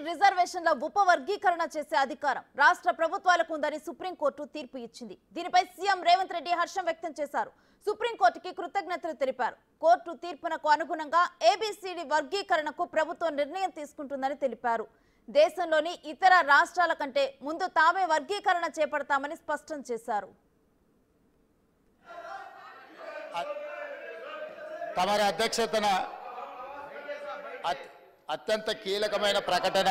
రిజర్వేషన్ల ఉపవర్గీకరణ చేసే అధికారం రాష్ట్ర ప్రభుత్వాలకు ఉందని సుప్రీంకోర్టు తీర్పు ఇచ్చింది. దీనిపై సీఎం రేవంత్ రెడ్డి హర్షం వ్యక్తం చేశారు. సుప్రీంకోర్టుకి కృతజ్ఞతలు తెలిపారు. కోర్టు తీర్పునకు అనుగుణంగా ఏబీసీడీ వర్గీకరణకు ప్రభుత్వం నిర్ణయం తీసుకుంటుందని తెలిపారు. దేశంలోని ఇతర రాష్ట్రాల కంటే ముందు తామే వర్గీకరణ చేపడతామని స్పష్టం చేశారు. తమరి అధ్యక్షతన అత్యంత కీలకమైన ప్రకటన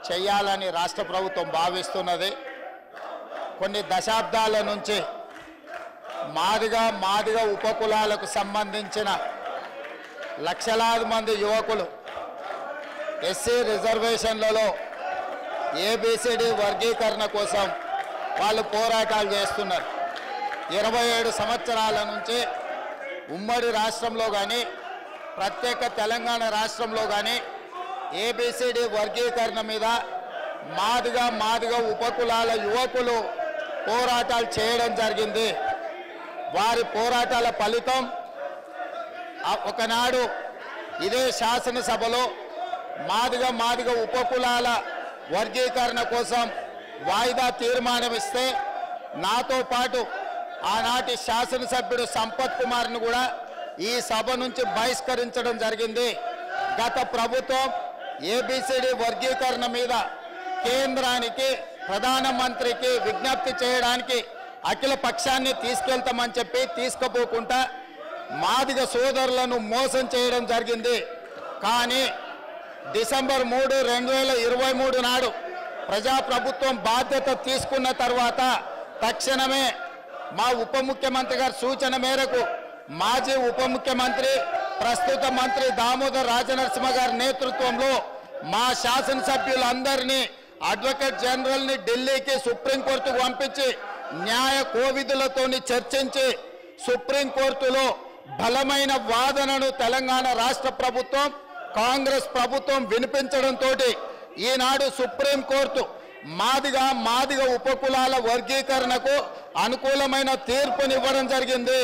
చేయాలని రాష్ట్ర ప్రభుత్వం భావిస్తున్నది. కొన్ని దశాబ్దాల నుంచి మాదిగ ఉపకులాలకు సంబంధించిన లక్షలాది మంది యువకులు ఎస్సీ రిజర్వేషన్లలో ఏబీసీడీ వర్గీకరణ కోసం వాళ్ళు పోరాటాలు చేస్తున్నారు. 27 సంవత్సరాల నుంచి ఉమ్మడి రాష్ట్రంలో కానీ ప్రత్యేక తెలంగాణ రాష్ట్రంలో కానీ ఏబీసీడీ వర్గీకరణ మీద మాదిగ ఉపకులాల యువకులు పోరాటాలు చేయడం జరిగింది. వారి పోరాటాల ఫలితం ఒకనాడు ఇదే శాసనసభలో మాదిగ ఉపకులాల వర్గీకరణ కోసం వాయిదా తీర్మానం ఇస్తే నాతో పాటు ఆనాటి శాసనసభ్యుడు సంపత్ కుమార్ను కూడా ఈ సభ నుంచి బహిష్కరించడం జరిగింది. గత ప్రభుత్వం ఏబీసీడీ వర్గీకరణ మీద కేంద్రానికి ప్రధానమంత్రికి విజ్ఞప్తి చేయడానికి అఖిల పక్షాన్ని తీసుకెళ్తామని చెప్పి తీసుకుపోకుండా మాదిగ సోదరులను మోసం చేయడం జరిగింది. కానీ డిసెంబర్ 3, 2023 నాడు ప్రజాప్రభుత్వం బాధ్యత తీసుకున్న తర్వాత తక్షణమే మా ఉప ముఖ్యమంత్రి గారి సూచన మేరకు మాజీ ఉప ముఖ్యమంత్రి ప్రస్తుత మంత్రి దామోదర్ రాజనరసింహ గారి నేతృత్వంలో మా శాసనసభ్యులందరినీ అడ్వకేట్ జనరల్ని ఢిల్లీకి సుప్రీంకోర్టుకు పంపించి న్యాయ కోవిధులతోని చర్చించి సుప్రీంకోర్టులో బలమైన వాదనను తెలంగాణ రాష్ట్ర ప్రభుత్వం కాంగ్రెస్ ప్రభుత్వం వినిపించడంతో ఈనాడు సుప్రీంకోర్టు మాదిగ ఉపకులాల వర్గీకరణకు అనుకూలమైన తీర్పునివ్వడం జరిగింది.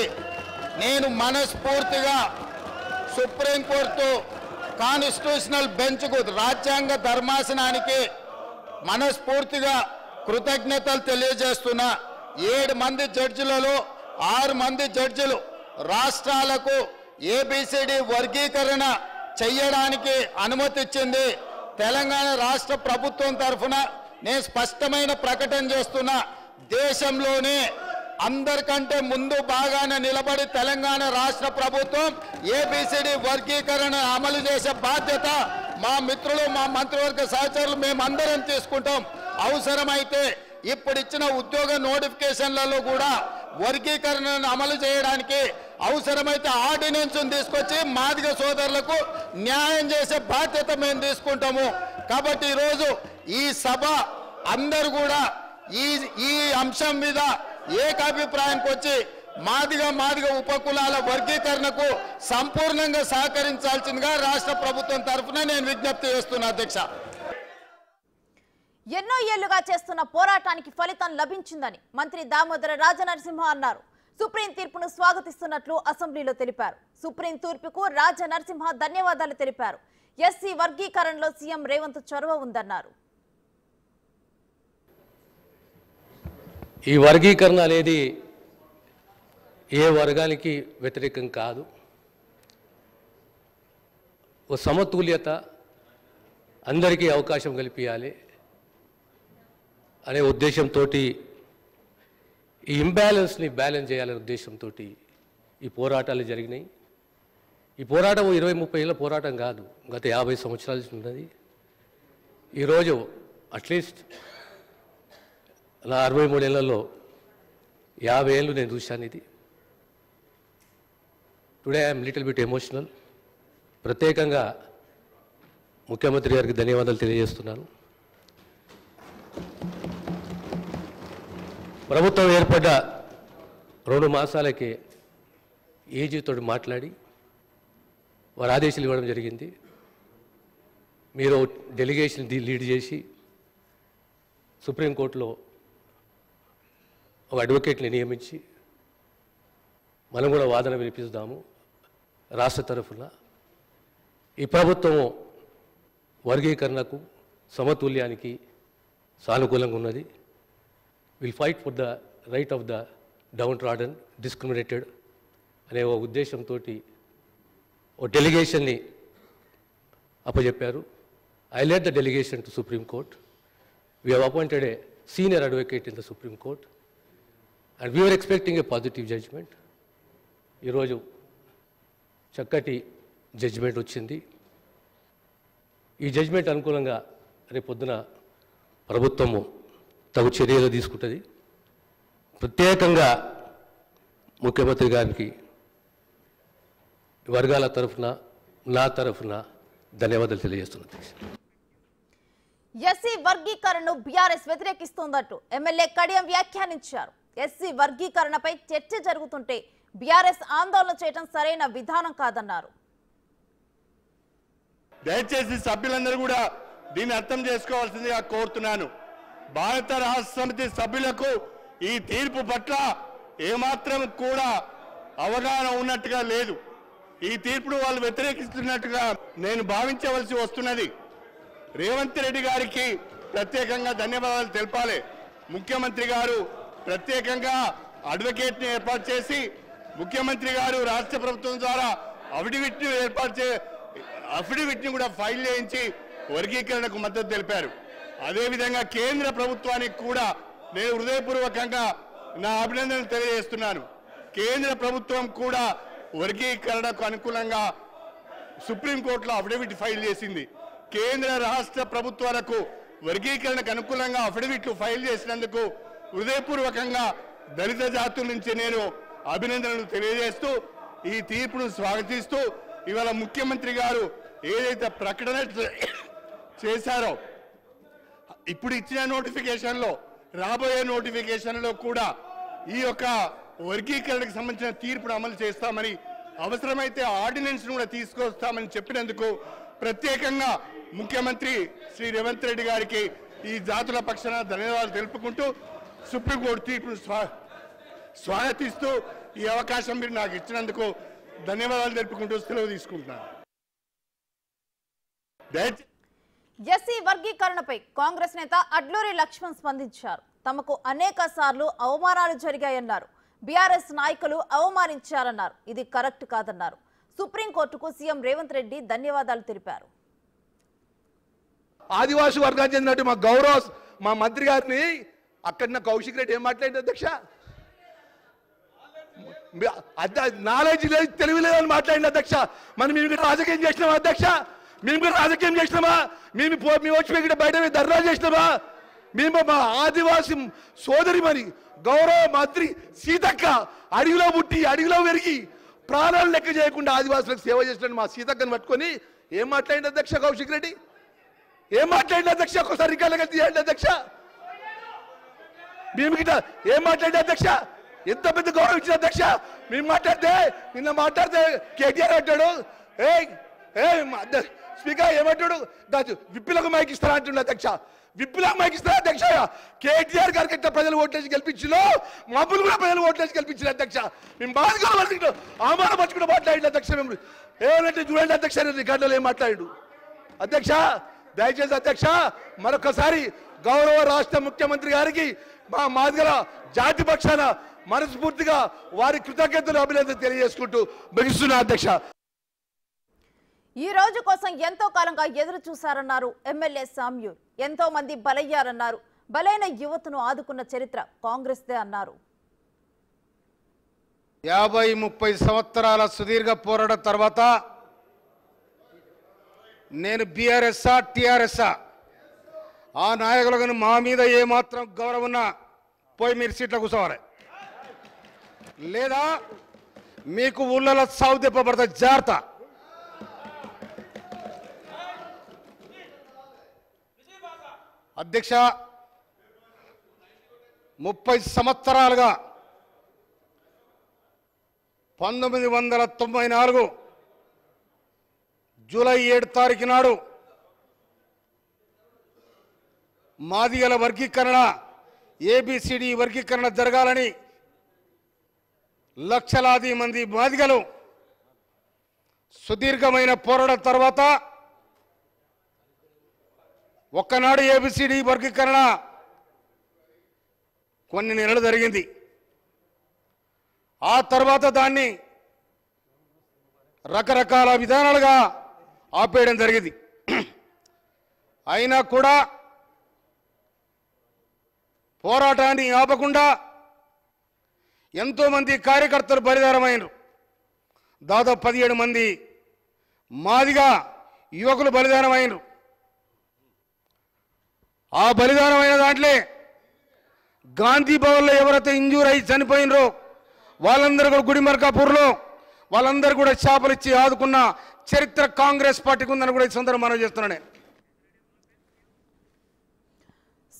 నేను మనస్ఫూర్తిగా సుప్రీంకోర్టు కాన్స్టిట్యూషనల్ బెంచ్కు రాజ్యాంగ ధర్మాసనానికి మనస్ఫూర్తిగా కృతజ్ఞతలు తెలియజేస్తున్నా. 7 మంది జడ్జిలలో 6 మంది జడ్జిలు రాష్ట్రాలకు ఏబీసీడీ వర్గీకరణ చెయ్యడానికి అనుమతి ఇచ్చింది. తెలంగాణ రాష్ట్ర ప్రభుత్వం తరఫున నేను స్పష్టమైన ప్రకటన చేస్తున్నా. దేశంలోనే అందరికంటే ముందు బాగానే నిలబడి తెలంగాణ రాష్ట్ర ప్రభుత్వం ఏబీసీడీ వర్గీకరణ అమలు చేసే బాధ్యత మా మిత్రులు మా మంత్రివర్గ సహచరులు మేమందరం తీసుకుంటాం. అవసరమైతే ఇప్పుడు ఇచ్చిన ఉద్యోగ నోటిఫికేషన్లలో కూడా వర్గీకరణను అమలు చేయడానికి అవసరమైతే ఆర్డినెన్స్ తీసుకొచ్చి మాదిగ సోదరులకు న్యాయం చేసే బాధ్యత మేము తీసుకుంటాము. కాబట్టి ఈరోజు ఈ సభ అందరూ కూడా ఈ అంశం మీద ఏకాభిప్రాయానికి వచ్చి మాదిగ ఉపకులాల వర్గీకరణకు సంపూర్ణంగా సహకరించాల్సిందిగా రాష్ట్ర ప్రభుత్వం తరఫున నేను విజ్ఞప్తి చేస్తున్నా. అధ్యక్ష, ఎన్నో ఏళ్లుగా చేస్తున్న పోరాటానికి ఫలితం లభించిందని మంత్రి దామోదర రాజనరసింహ అన్నారు. సుప్రీం తీర్పును స్వాగతిస్తున్నట్లు అసెంబ్లీలో తెలిపారు. సుప్రీం తీర్పుకు రాజనరసింహ ధన్యవాదాలు తెలిపారు. ఎస్సీ వర్గీకరణలో సీఎం రేవంత్ చొరవ ఉందన్నారు. ఈ వర్గీకరణ అనేది ఏ వర్గానికి వ్యతిరేకం కాదు. ఓ సమతుల్యత, అందరికీ అవకాశం కల్పించాలి అనే ఉద్దేశంతో ఈ ఇంబ్యాలెన్స్ని బ్యాలెన్స్ చేయాలనే ఉద్దేశంతో ఈ పోరాటాలు జరిగినాయి. ఈ పోరాటం 20-30 ఏళ్ళ పోరాటం కాదు, గత 50 సంవత్సరాల నుంచి ఉన్నది. ఈరోజు అట్లీస్ట్ నా 63 ఏళ్లలో 50 ఏళ్ళు నేను చూశాను ఇది. Today I'm little bit emotional. ప్రత్యేకంగా ముఖ్యమంత్రి గారికి ధన్యవాదాలు తెలియజేస్తున్నాను. ప్రభుత్వం ఏర్పడ్డ 2 మాసాలకే ఏజీతో మాట్లాడి వారు ఆదేశాలు ఇవ్వడం జరిగింది. మీరు డెలిగేషన్ లీడ్ చేసి సుప్రీంకోర్టులో ఒక అడ్వకేట్ని నియమించి మనం కూడా వాదన వినిపిస్తాము రాష్ట్ర తరఫున. ఈ ప్రభుత్వం వర్గీకరణకు సమతుల్యానికి సానుకూలంగా ఉన్నది. Will fight for the right of the down trodden discriminated అనే ఒక ఉద్దేశంతో ఓ డెలిగేషన్ని అప్పచెప్పారు. I led the delegation to Supreme Court. We have appointed a senior advocate in the Supreme Court and we were expecting a positive judgment. ఈరోజు చక్కటి judgement వచ్చింది. ఈ judgement అనుకూలంగా రేపొద్దున ప్రభుత్వము తగు చర్యలు తీసుకుంటుంది. ప్రత్యేకంగా ముఖ్యమంత్రి గారికి వర్గాల తరఫున నా తరఫున ధన్యవాదాలు తెలియజేస్తున్నాను. ఎస్సీ వర్గీకరణను బీఆర్ఎస్ వ్యతిరేకిస్తోందంటూ ఎమ్మెల్యే కడియం వ్యాఖ్యానించారు. ఎస్సీ వర్గీకరణపై చర్చ జరుగుతుంటే బీఆర్ఎస్ ఆందోళన చేయడం సరైన విధానం కాదన్నారు. దయచేసి సభ్యులందరూ కూడా దీన్ని అర్థం చేసుకోవాల్సిందిగా కోరుతున్నాను. భారత రాష్ట్ర సమితి సభ్యులకు ఈ తీర్పు పట్ల ఏమాత్రం కూడా అవగాహన ఉన్నట్టుగా లేదు. ఈ తీర్పును వాళ్ళు వ్యతిరేకిస్తున్నట్టుగా నేను భావించవలసి వస్తున్నది. రేవంత్ రెడ్డి గారికి ప్రత్యేకంగా ధన్యవాదాలు తెలపాలి. ముఖ్యమంత్రి గారు ప్రత్యేకంగా అడ్వకేట్ని ఏర్పాటు చేసి ముఖ్యమంత్రి గారు రాష్ట్ర ప్రభుత్వం ద్వారా అఫిడవిట్ని కూడా ఫైల్ చేయించి వర్గీకరణకు మద్దతు తెలిపారు. అదేవిధంగా కేంద్ర ప్రభుత్వానికి కూడా నేను హృదయపూర్వకంగా నా అభినందనలు తెలియజేస్తున్నాను. కేంద్ర ప్రభుత్వం కూడా వర్గీకరణకు అనుకూలంగా సుప్రీంకోర్టులో అఫిడవిట్ ఫైల్ చేసింది. కేంద్ర రాష్ట్ర ప్రభుత్వాలకు వర్గీకరణకు అనుకూలంగా అఫిడవిట్లు ఫైల్ చేసినందుకు హృదయపూర్వకంగా దళిత జాతుల నుంచి నేను అభినందనలు తెలియజేస్తూ ఈ తీర్పును స్వాగతిస్తూ ఇవాళ ముఖ్యమంత్రి గారు ఏదైతే ప్రకటన చేశారో ఇప్పుడు ఇచ్చిన నోటిఫికేషన్లో రాబోయే నోటిఫికేషన్లో కూడా ఈ యొక్క వర్గీకరణకు సంబంధించిన తీర్పును అమలు చేస్తామని అవసరమైతే ఆర్డినెన్స్ కూడా తీసుకొస్తామని చెప్పినందుకు ప్రత్యేకంగా ముఖ్యమంత్రి శ్రీ రేవంత్ రెడ్డి గారికి ఈ జాతుల పక్షాన ధన్యవాదాలు తెలుపుకుంటూ సుప్రీంకోర్టు తీర్పును స్వాగతిస్తూ ఈ అవకాశం మీరు నాకు ఇచ్చినందుకు ధన్యవాదాలు తెలుపుకుంటూ సెలవు తీసుకుంటున్నాను. ఎస్సీ వర్గీకరణపై కాంగ్రెస్ నేత అడ్లూరి లక్ష్మణ్ స్పందించారు. తమకు అనేక సార్లు అవమానాలు జరిగాయన్నారు. బీఆర్ఎస్ నాయకులు అవమానించారన్నారు. ఇది కరెక్ట్ కాదన్నారు. సుప్రీంకోర్టుకు సీఎం రేవంత్ రెడ్డి ధన్యవాదాలు తెలిపారు. ఆదివాసి వర్గానికి చెందినట్టు మా మంత్రి గారిని అక్కడ కౌశిక్ రెడ్డి ఏం మాట్లాడింది అధ్యక్ష? నాలెడ్జ్ లేదు, తెలివి లేదని మాట్లాడింది అధ్యక్ష. మనం మేము ఇక్కడ రాజకీయం చేసినామా అధ్యక్ష? మేము కూడా రాజకీయం చేసినామా? మేము వచ్చి ఇక్కడ బయట ధర్నా చేసినామా? మేము మా ఆదివాసి సోదరిమని గౌరవ మంత్రి సీతక్క అడవిలో పుట్టి అడవిలో పెరిగి ప్రాణాలు లెక్క చేయకుండా ఆదివాసులకు సేవ చేసినట్టు మా సీతక్కని పట్టుకొని ఏం మాట్లాడింది అధ్యక్ష కౌశిక్ రెడ్డి? ఏం మాట్లాడింది అధ్యక్ష? ఒకసారి రికార్డులు తీయండి అధ్యక్ష. మేము గిట్ట ఏం మాట్లాడి అధ్యక్ష? ఎంత పెద్ద గౌరవం ఇచ్చిన అధ్యక్ష? మేము నిన్న మాట్లాడితే కేటీఆర్ అంటాడు, స్పీకర్ ఏమంటాడు, విప్పులకు మైక్ ఇస్తారా అంటుండే అధ్యక్ష. విప్పులకు మైక్ ఇస్తారా అధ్యక్ష? కేటీఆర్ గారికి ఎట్లా ప్రజలు ఓట్లేసి గెలిపించిలో మబ్బులు కూడా ప్రజలు ఓట్లేసి గెలిపించిన అధ్యక్ష. మేము బాధగా అవమానపరచుకుంటూ మాట్లాడి అధ్యక్ష. మేము ఏమంటే చూడండి అధ్యక్ష, రికార్డులో ఏం మాట్లాడు అధ్యక్ష. దయచేసి అధ్యక్ష మరొకసారి గౌరవ రాష్ట్ర ముఖ్యమంత్రి గారికి మా మాదిగల జాతి పక్షాన మనస్ఫూర్తిగా వారి కృతజ్ఞతలు అభినందనలు తెలియజేసుకుంటూ ముగిస్తున్నా అధ్యక్ష. ఈ రోజు కోసం ఎంతో కాలంగా ఎదురు చూశారన్నారు ఎమ్మెల్యే సామ్యూర్. ఎంతో మంది బలయ్యారన్నారు. బలైన యువతను ఆదుకున్న చరిత్ర కాంగ్రెస్దే అన్నారు. 50-30 సంవత్సరాల సుదీర్ఘ పోరాటం తర్వాత నేను బీఆర్ఎస్ఆ టీఆర్ఎస్ఆ ఆ నాయకులకు మా మీద ఏమాత్రం గౌరవం ఉన్నా పోయి మీరు సీట్లో కూర్చోవాలి, లేదా మీకు ఊళ్ళలో సాగు తిప్పబడతా జాగ్రత్త. అధ్యక్ష 30 సంవత్సరాలుగా 1994 జూలై 7 తారీఖు నాడు మాదిగల వర్గీకరణ ఏబిసిడి వర్గీకరణ జరగాలని లక్షలాది మంది మాదిగలు సుదీర్ఘమైన పోరాటం తర్వాత ఒక్కనాడు ఏబిసిడి వర్గీకరణ కొన్ని నెలలు జరిగింది. ఆ తర్వాత దాన్ని రకరకాల విధానాలుగా ఆపేయడం జరిగింది. అయినా కూడా పోరాటాన్ని ఆపకుండా ఎంతోమంది కార్యకర్తలు బలిదానమైనరు. దాదాపు 17 మంది మాదిగా యువకులు బలిదానమైనరు. ఆ బలిదానమైన దాంట్లో గాంధీ భవన్లో ఎవరైతే ఇంజూర్ అయి చనిపోయినరో వాళ్ళందరూ కూడా గుడిమర్కాపూర్లో వాళ్ళందరూ కూడా చేపలు ఇచ్చి ఆదుకున్న చరిత్ర కాంగ్రెస్ పార్టీకి ఉందని కూడా ఈ సందర్భంగా మనవి చేస్తున్నాను.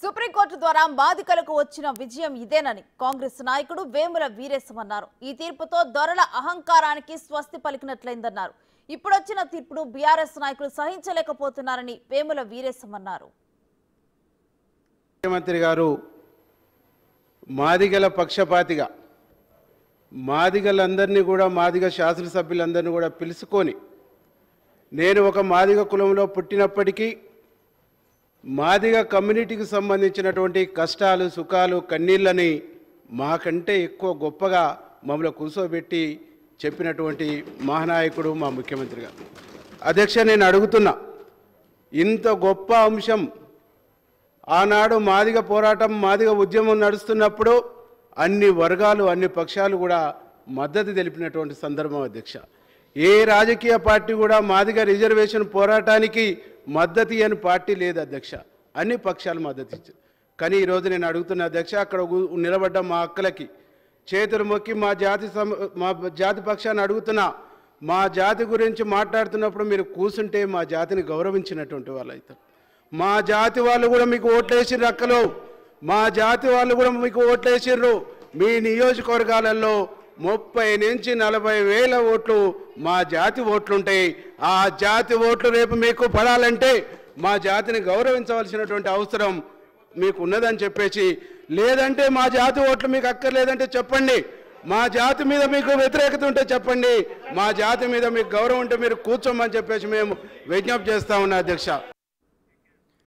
సుప్రీంకోర్టు ద్వారా బాధితులకు వచ్చిన విజయం ఇదేనని కాంగ్రెస్ నాయకుడు వేముల వీరేశం అన్నారు. ఈ తీర్పుతో దొరల అహంకారానికి స్వస్తి పలికినట్లయిందన్నారు. ఇప్పుడొచ్చిన తీర్పును బీఆర్ఎస్ నాయకులు సహించలేకపోతున్నారని వేముల వీరేశం అన్నారు. ముఖ్యమంత్రి గారు మాదిగల పక్షపాతిగా మాదిగలందరినీ కూడా మాదిగ శాసనసభ్యులందరినీ కూడా పిలుచుకొని నేను ఒక మాదిగ కులంలో పుట్టినప్పటికీ మాదిగ కమ్యూనిటీకి సంబంధించినటువంటి కష్టాలు సుఖాలు కన్నీళ్ళని మాకంటే ఎక్కువ గొప్పగా మమ్మల్ని కూర్చోబెట్టి చెప్పినటువంటి మహానాయకుడు మా ముఖ్యమంత్రి గారు. అధ్యక్ష, నేను అడుగుతున్నా, ఇంత గొప్ప అంశం ఆనాడు మాదిగ పోరాటం మాదిగ ఉద్యమం నడుస్తున్నప్పుడు అన్ని వర్గాలు అన్ని పక్షాలు కూడా మద్దతు తెలిపినటువంటి సందర్భం అధ్యక్ష. ఏ రాజకీయ పార్టీ కూడా మాదిగ రిజర్వేషన్ పోరాటానికి మద్దతు అని పార్టీ లేదు అధ్యక్ష. అన్ని పక్షాలు మద్దతు ఇచ్చారు. కానీ ఈరోజు నేను అడుగుతున్న అధ్యక్ష, అక్కడ నిలబడ్డ మా అక్కలకి చేతులు మొక్కి మా జాతి పక్షాన్ని అడుగుతున్నా, మా జాతి గురించి మాట్లాడుతున్నప్పుడు మీరు కూర్చుంటే మా జాతిని గౌరవించినటువంటి వాళ్ళు అవుతారు. మా జాతి వాళ్ళు కూడా మీకు ఓట్లేసిర్రు అక్కలు, మా జాతి వాళ్ళు కూడా మీకు ఓట్లేసిర్రు. మీ నియోజకవర్గాలలో 30 నుంచి 40 వేల ఓట్లు మా జాతి ఓట్లుంటాయి. ఆ జాతి ఓట్లు రేపు మీకు పడాలంటే మా జాతిని గౌరవించవలసినటువంటి అవసరం మీకు ఉన్నదని చెప్పేసి, లేదంటే మా జాతి ఓట్లు మీకు అక్కర్లేదంటే చెప్పండి, మా జాతి మీద మీకు వ్యతిరేకత ఉంటే చెప్పండి, మా జాతి మీద మీకు గౌరవం ఉంటే మీరు కూర్చోమని చెప్పేసి మేము విజ్ఞప్తి చేస్తా ఉన్నాం అధ్యక్ష.